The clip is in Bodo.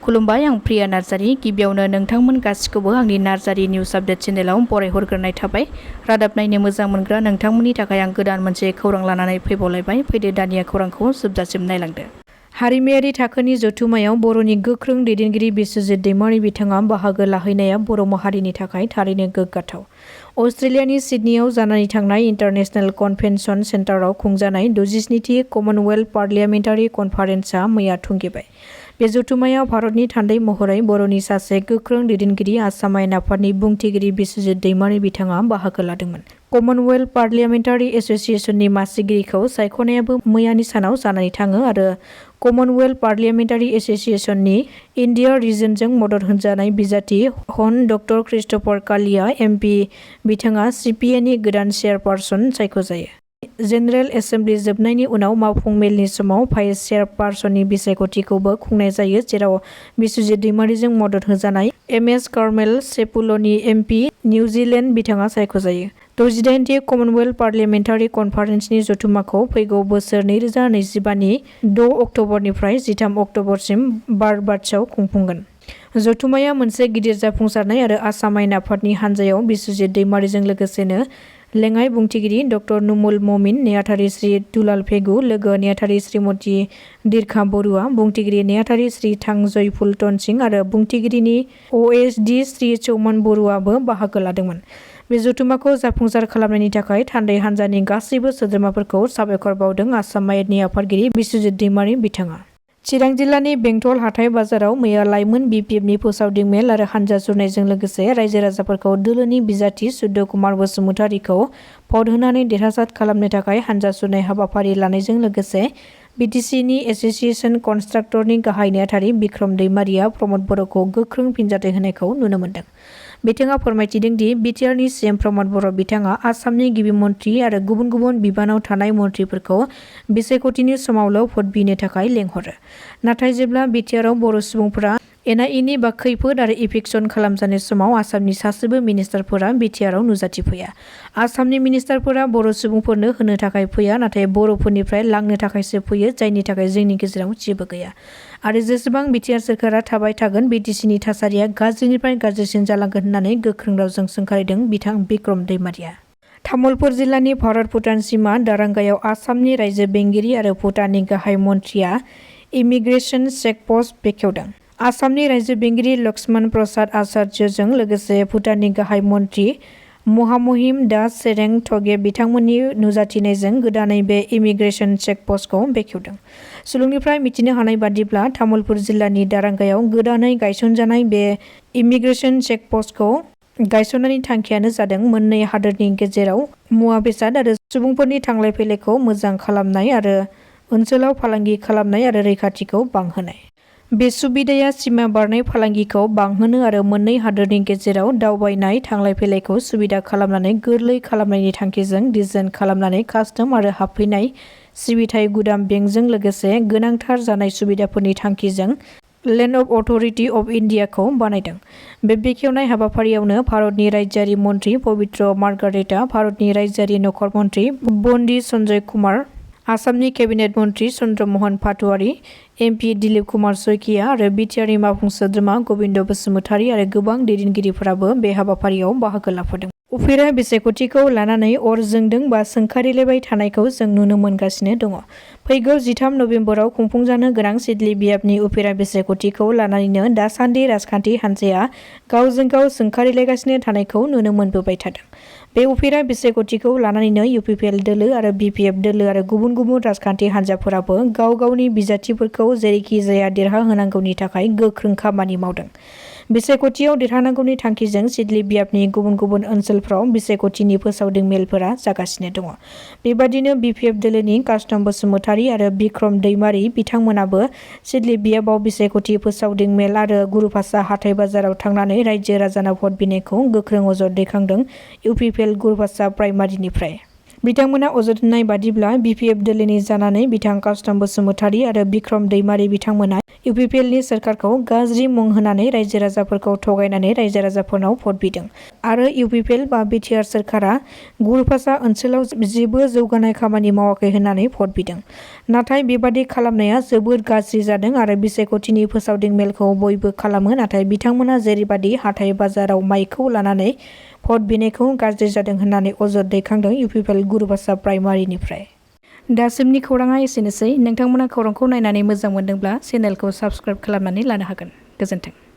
खुलुमबाय, आं प्रिया नार्जारी। गिबियावनो नोंथांमोन गासिखौबो आंनि नार्जारी निउज आपडेट चेनेलाव बरायहरग्रोनाय थाबाय। रादाब नायनो मोजां मोनग्रा नोंथांमोननि थाखाय आं गोदान मोनसे खौरां लानानै फैबावलायबाय। फैदो दानिया खौरांखौ जोबजासिम नायलांदो। हारिमायारि थाखोनि जथुम्मायाव बर'नि गोख्रों दैदेनगिरि बिस्वजित दैमारि बिथाङा बाहागो लाहैनाया बर' माहारिनि थाखाय थारैनो गोग्गाथाव। अस्ट्रेलियानि सिडनीआव जानानै थांनाय इन्टारनेशनेल कन्भेन्शन सेन्टाराव खुंजानाय 67थि कमनवेल्थ पार्लियामेन्टारि कनफारेन्सआ मैया थुंगेबाय। बे जथुम्मायाव भारतनि थान्दै महरै बर'नि सासे गोख्रों दैदेनगिरि आसाम आयेन आफादनि बुंथिगिरि बिस्वजित दैमारि बिथाङा बाहागो लादोंमोन। कमनवेल्थ पार्लियामेन्टारि एस'सिएशननि मासिगिरिखौ सायख'नायाबो मैयानि सानाव जानानै थाङो आरो कमनवेल्थ पार्लियामेन्टारि एस'सिएशननि इन्डिया रिजनजों मदद होजानाय बिजाथि हन डक्टर क्रिस्टफार कालिया एमपि बिथाङा सिपिएनि गोदान चेयारपारसन सायख'जायो। जेनेरेल एसेम्बलि जोबनायनि उनाव मावफुं मेलनि समाव भाइस चेयारपारसननि बिसायख'थिखौबो खुंनाय जायो, जेराव बिस्वजित दैमारिजों मदद होजानाय एमएस कार्मेल सेपुलनि एमपि निउजिलेन्ड बिथाङा सायख'जायो। 68थि कमनवेल्थ पार्लियामेन्टारि कनफारेन्सनि जथुम्माखौ फैगौ बोसोर 2025 नि 6 अक्ट'बरनिफ्राय 13 अक्ट'बरसिम बारबाडसआव खुंफुंगोन। जथुम्माया मोनसे गिदिर जाफुंसारनाय आरो आसाम आयेन आफादनि हान्जायाव बिस्वजित दैमारिजों लोगोसेनो लेङाइ बुंथिगिरि डक्टर नुमुल ममिन, नेहाथारि श्री दुलाल फेगु, लोगो नेहाथारि श्रीमती दिरखा बरुवा, बुंथिगिरि नेहाथारि श्री थांजय फुलटन सिंह आरो बुंथिगिरिनि अएसडि श्री चौमन बरुवाबो बाहागो लादोंमोन। बे जथुम्माखौ जाफुंसार खालामनायनि थाखाय थान्दै हान्जानि गासैबो सोद्रोमाफोरखौ साबायखर बावदों आसाम आयेननि आफादगिरि बिस्वजित दैमारि बिथाङा। चिरां जिल्लानि बेंटल हाथाइ बाजाराव मैया लाइमोन बिपिएफनि फोसावदिं मेल आरो हानजा सुरनायजों लोगोसे रायजो राजाफोरखौ दोलोनि बिजाथि सुद्ध कुमार बसुमतारीखौ भट होनानै देरहासार खालामनो थाखाय हानजा सुरनाय हाबाफारि लानायजों लोगोसे बिटिसिनि एस'सिएशन कन्ट्राक्टरनि गाहाय नेहाथारि बिक्रम दैमारिया प्रमद बर'खौ गोख्रों फिनजाथाय होनायखौ नुनो मोन्दों। बिथाङा फोरमायथिदों दि बिटिआरनि सिएम प्रमद बर' बिथाङा आसामनि गिबि मन्थ्रि आरो गुबुन गुबुन बिबानाव थानाय मन्थ्रिफोरखौ बिसायख'थिनि समावल' भट बिनो थाखाय लेंहरो। नाथाय जेब्ला बिटिआरआव बर' सुबुंफोरा एना-एनि बा खैफोद आरो इभिक्सन खालामजानाय समाव आसामनि सासेबो मिनिस्टारफोरा बिटिआरआव नुजाथिफैया। आसामनि मिनिस्टारफोरा बर' सुबुंफोरनो होनो थाखाय फैया, नाथाय बर'फोरनिफ्राय लांनो थाखायसो फैयो, जायनि थाखाय जोंनि गेजेराव जेबो गैया। आरो जेसेबां बिटिआर सोरखारा थाबाय थागोन, बिटिसिनि थासारिया गाज्रिनिफ्राय गाज्रिसिन जालांगोन होननानै गोख्रों रावजों सोंखारिदों बिथां बिक्रम दैमारिया। तामुलपुर जिल्लानि भारत-भुटान सिमा दारांगायाव आसामनि रायजो बेंगिरि आरो भुटाननि गाहाय मन्थ्रिया इमिग्रेशन चेकपस्ट बेखेवदों। आसामनि रायजो बेंगिरि लक्ष्मण प्रसाद आचार्यजों लोगोसे भुटाननि गाहाय मन्थ्रि महामहिम दास सेरें थगे बिथांमोननि नुजाथिनायजों गोदानै बे इमिग्रेशन चेकपस्टखौ बेखेवदों। सुलुंनिफ्राय मिथिनो हानाय बादिब्ला तामुलपुर जिल्लानि दारांगायाव गोदानै गायसनजानाय बे इमिग्रेशन चेकपस्टखौ गायसननायनि थांखियानो जादों मोननै हादोरनि गेजेराव मुवा बेसाद आरो सुबुंफोरनि थांलाय फैलायखौ मोजां खालामनाय आरो ओनसोलाव फालांगि खालामनाय आरो रैखाथिखौ बांहोनाय। बे सुबिदाया सिमा बारनाय फालांगिखौ बांहोनो आरो मोननै हादोरनि गेजेराव दावबायनाय थांलाय फैलायखौ सुबिदा खालामनानै गोरलै खालामनायनि थांखिजों डिजाइन खालामनानै कास्टम आरो हाबफैनाय सिबिथाय गुदाम बेंकजों लोगोसे गोनांथार जानाय सुबिदाफोरनि थांखिजों लेन्ड अफ अथ'रिटि अफ इन्डियाखौ बानायदों। बे बेखेवनाय हाबाफारियावनो भारतनि रायजोआरि मन्थ्रि पबित्र मार्गारेटा, भारतनि रायजोआरि नखर मन्थ्रि बन्दी सन्जय कुमार, आसामनि केबिनेट मन्थ्रि चन्द्र महन पाटवारी, एमपि दिलीप कुमार शइकिया आरो बिटिआरनि मावफुं सोद्रोमा गबिन्द बसुमतारी आरो गोबां दैदेनगिरिफोराबो बे हाबाफारियाव बाहागो लाफादों। उफेरा बिसायख'थिखौ लानानै अर जोंदों बा सोंखारिलायबाय थानायखौ जों नुनो मोनगासिनो दङ। फैगौ 13 नबेम्बराव खुंफुंजानो गोनां सिडली बियाबनि उफेरा बिसायख'थिखौ लानानैनो दासान्दि राजखान्थि हान्जाया गावजों गाव सोंखारिलायगासिनो थानायखौ नुनो मोनबोबाय थादों। बे उफेरा बिसायख'थिखौ लानानैनो इउपिपिएल दोलो आरो बिपिएफ दोलो आरो गुबुन गुबुन राजखान्थि हान्जाफोराबो गाव गावनि बिजाथिफोरखौ जेरैखि जाया देरहाहोनांगौनि थाखाय गोख्रों खामानि मावदों। बिसायख'थियाव देरहानांगौनि थांखिजों सिडली बियाबनि गुबुन गुबुन ओनसोलफ्राव बिसायख'थिनि फोसावदिं मेलफोरा जागासिनो दङ। बेबादिनो बिपिएफ दोलोनि कास्टम बसुमतारी आरो बिक्रम दैमारि बिथांमोनाबो सिडली बियाबाव बिसायख'थि फोसावदिं मेल आरो गुरुभाषा हाथाइ बाजाराव थांनानै रायजो राजानाव भट बिनायखौ गोख्रों अजद दैखांदों। इउपिपिएल गुरुभाषा प्राइमारिनिफ्राय बिथांमोना अजद होनाय बादिब्ला बिपिएफ दोलोनि जानानै बिथां कास्टम बसुमतारी आरो बिक्रम दैमारि बिथांमोना इउपिपिएलनि सोरखारखौ गाज्रि मुं होनानै रायजो राजाफोरखौ थगायनानै रायजो राजाफोरनाव भट बिदों। आरो इउपिपिएल बा बिटिआर सोरखारा गुरुभाषा ओनसोलाव जेबो जौगानाय खामानि मावाखै होननानै भट बिदों। नाथाय बेबादि खालामनाया जोबोद गाज्रि जादों आरो बिसायख'थिनि फोसावदिं मेलखौ बयबो खालामो, नाथाय बिथांमोना जेरैबादि हाथाय बाजाराव माइकखौ लानानै भट बिनायखौ गाज्रि जादों होननानै अजद दैखांदों इउपिपिएल गुरुभाषा प्राइमारिनिफ्राय। दासिमनि खौराङा एसेनोसै। नोंथांमोना खौरांखौ नायनानै मोजां मोनदोंब्ला चेनेलखौ साबस्क्राइब खालामनानै लानो हागोन। गोजोन्थों।